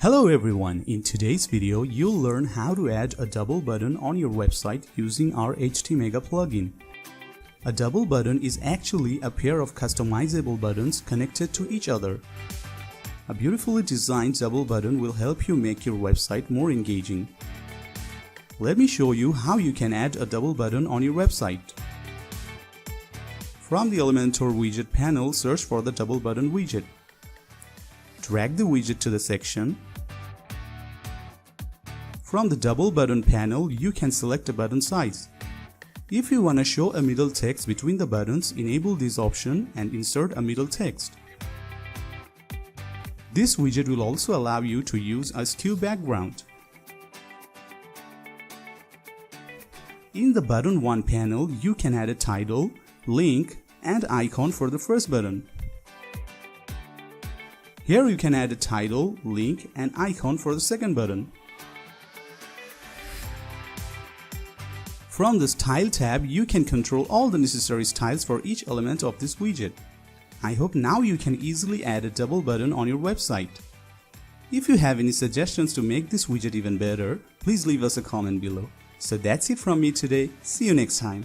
Hello everyone, in today's video you'll learn how to add a double button on your website using our htmega plugin. A double button is actually a pair of customizable buttons connected to each other. A beautifully designed double button will help you make your website more engaging. Let me show you how you can add a double button on your website. From the Elementor widget panel, search for the double button widget. Drag the widget to the section. From the double button panel, you can select a button size. If you want to show a middle text between the buttons, enable this option and insert a middle text. This widget will also allow you to use a skew background. In the button 1 panel, you can add a title, link, and icon for the first button. Here you can add a title, link, and icon for the second button. From the Style tab, you can control all the necessary styles for each element of this widget. I hope now you can easily add a double button on your website. If you have any suggestions to make this widget even better, please leave us a comment below. So that's it from me today. See you next time.